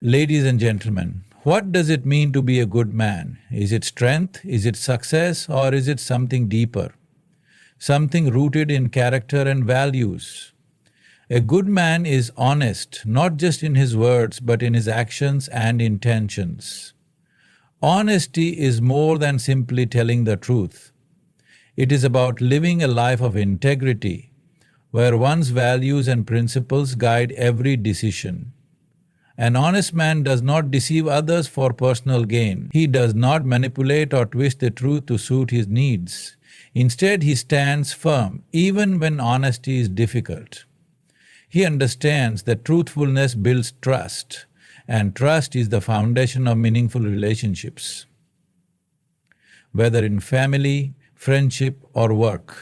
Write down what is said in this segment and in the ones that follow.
Ladies and gentlemen, what does it mean to be a good man? Is it strength? Is it success? Or is it something deeper? Something rooted in character and values? A good man is honest, not just in his words, but in his actions and intentions. Honesty is more than simply telling the truth. It is about living a life of integrity, where one's values and principles guide every decision. An honest man does not deceive others for personal gain. He does not manipulate or twist the truth to suit his needs. Instead, he stands firm, even when honesty is difficult. He understands that truthfulness builds trust, and trust is the foundation of meaningful relationships, whether in family, friendship, or work.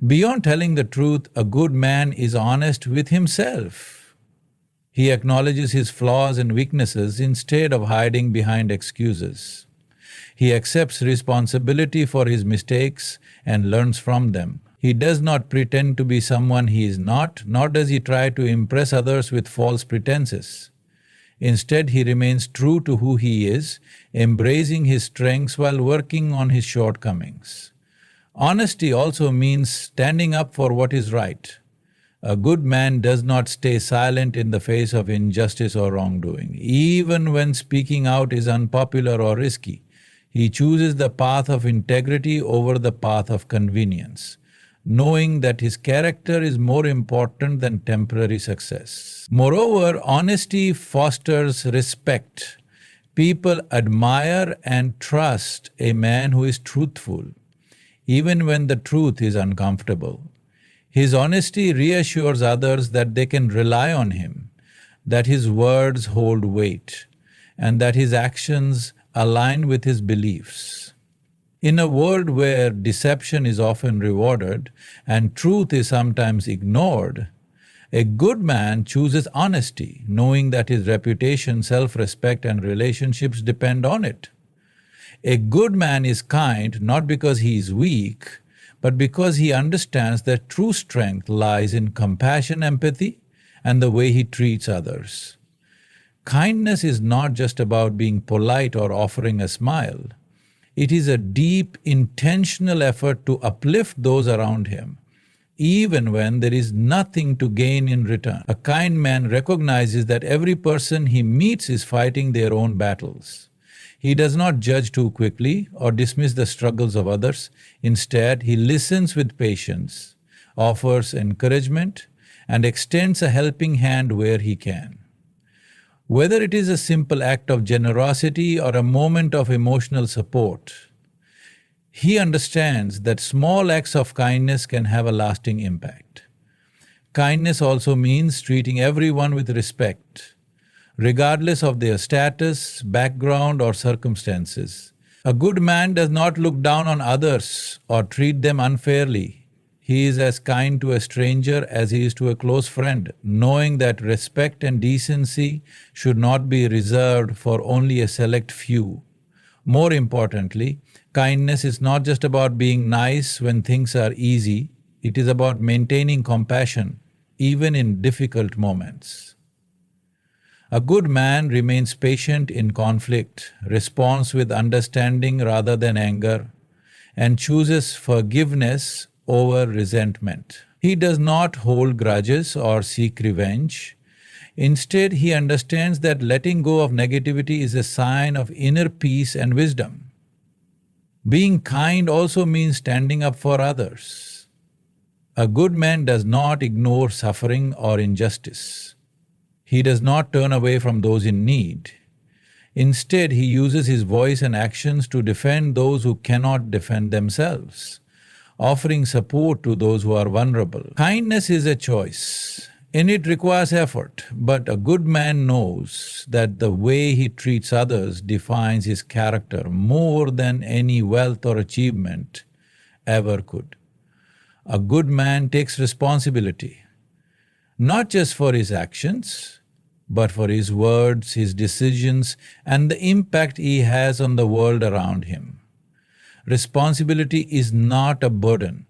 Beyond telling the truth, a good man is honest with himself. He acknowledges his flaws and weaknesses instead of hiding behind excuses. He accepts responsibility for his mistakes and learns from them. He does not pretend to be someone he is not, nor does he try to impress others with false pretenses. Instead, he remains true to who he is, embracing his strengths while working on his shortcomings. Honesty also means standing up for what is right. A good man does not stay silent in the face of injustice or wrongdoing. Even when speaking out is unpopular or risky, he chooses the path of integrity over the path of convenience, knowing that his character is more important than temporary success. Moreover, honesty fosters respect. People admire and trust a man who is truthful, even when the truth is uncomfortable. His honesty reassures others that they can rely on him, that his words hold weight, and that his actions align with his beliefs. In a world where deception is often rewarded and truth is sometimes ignored, a good man chooses honesty, knowing that his reputation, self-respect, and relationships depend on it. A good man is kind not because he is weak, but because he understands that true strength lies in compassion, empathy, and the way he treats others. Kindness is not just about being polite or offering a smile. It is a deep, intentional effort to uplift those around him, even when there is nothing to gain in return. A kind man recognizes that every person he meets is fighting their own battles. He does not judge too quickly or dismiss the struggles of others. Instead, he listens with patience, offers encouragement, and extends a helping hand where he can. Whether it is a simple act of generosity or a moment of emotional support, he understands that small acts of kindness can have a lasting impact. Kindness also means treating everyone with respect, regardless of their status, background, or circumstances. A good man does not look down on others or treat them unfairly. He is as kind to a stranger as he is to a close friend, knowing that respect and decency should not be reserved for only a select few. More importantly, kindness is not just about being nice when things are easy, it is about maintaining compassion, even in difficult moments. A good man remains patient in conflict, responds with understanding rather than anger, and chooses forgiveness over resentment. He does not hold grudges or seek revenge. Instead, he understands that letting go of negativity is a sign of inner peace and wisdom. Being kind also means standing up for others. A good man does not ignore suffering or injustice. He does not turn away from those in need. Instead, he uses his voice and actions to defend those who cannot defend themselves, offering support to those who are vulnerable. Kindness is a choice, and it requires effort, but a good man knows that the way he treats others defines his character more than any wealth or achievement ever could. A good man takes responsibility, not just for his actions, but for his words, his decisions, and the impact he has on the world around him. Responsibility is not a burden.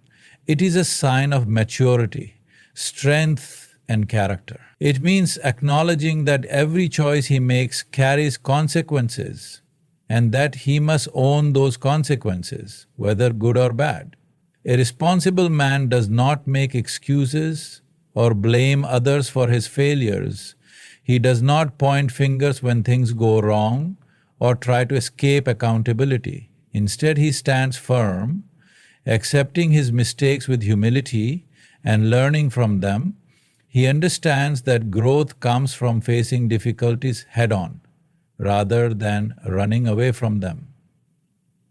It is a sign of maturity, strength, and character. It means acknowledging that every choice he makes carries consequences and that he must own those consequences, whether good or bad. A responsible man does not make excuses or blame others for his failures. He does not point fingers when things go wrong or try to escape accountability. Instead, he stands firm, accepting his mistakes with humility and learning from them. He understands that growth comes from facing difficulties head-on, rather than running away from them.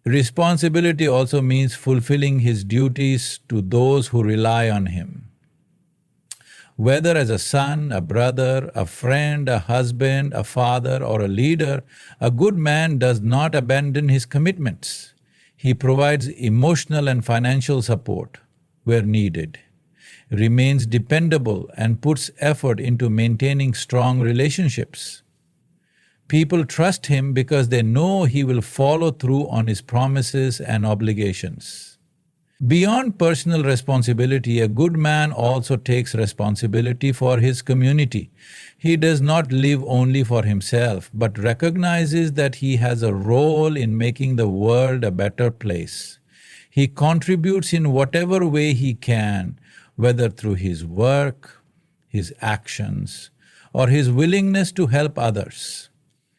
Responsibility also means fulfilling his duties to those who rely on him. Whether as a son, a brother, a friend, a husband, a father, or a leader, a good man does not abandon his commitments. He provides emotional and financial support where needed, remains dependable, and puts effort into maintaining strong relationships. People trust him because they know he will follow through on his promises and obligations. Beyond personal responsibility, a good man also takes responsibility for his community. He does not live only for himself, but recognizes that he has a role in making the world a better place. He contributes in whatever way he can, whether through his work, his actions, or his willingness to help others.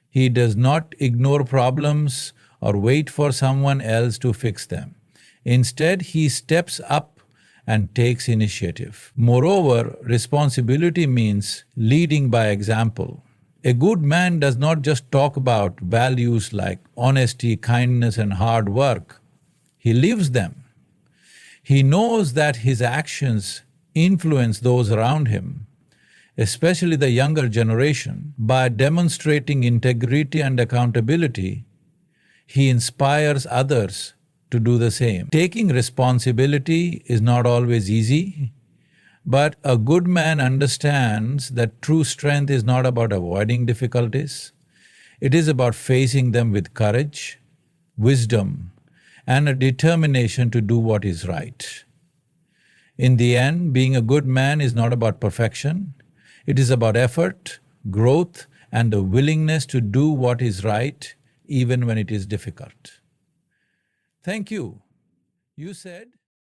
He does not ignore problems or wait for someone else to fix them. Instead, he steps up and takes initiative. Moreover, responsibility means leading by example. A good man does not just talk about values like honesty, kindness, and hard work. He lives them. He knows that his actions influence those around him, especially the younger generation. By demonstrating integrity and accountability, he inspires others to do the same. Taking responsibility is not always easy, but a good man understands that true strength is not about avoiding difficulties. It is about facing them with courage, wisdom, and a determination to do what is right. In the end, being a good man is not about perfection. It is about effort, growth, and the willingness to do what is right, even when it is difficult. Thank you. You said